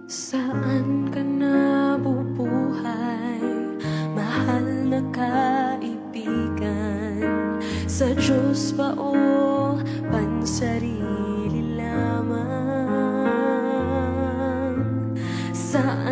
Saan ka nabubuhay, mahal na kaibigan? Sa Diyos ba o pansarili lamang? Saan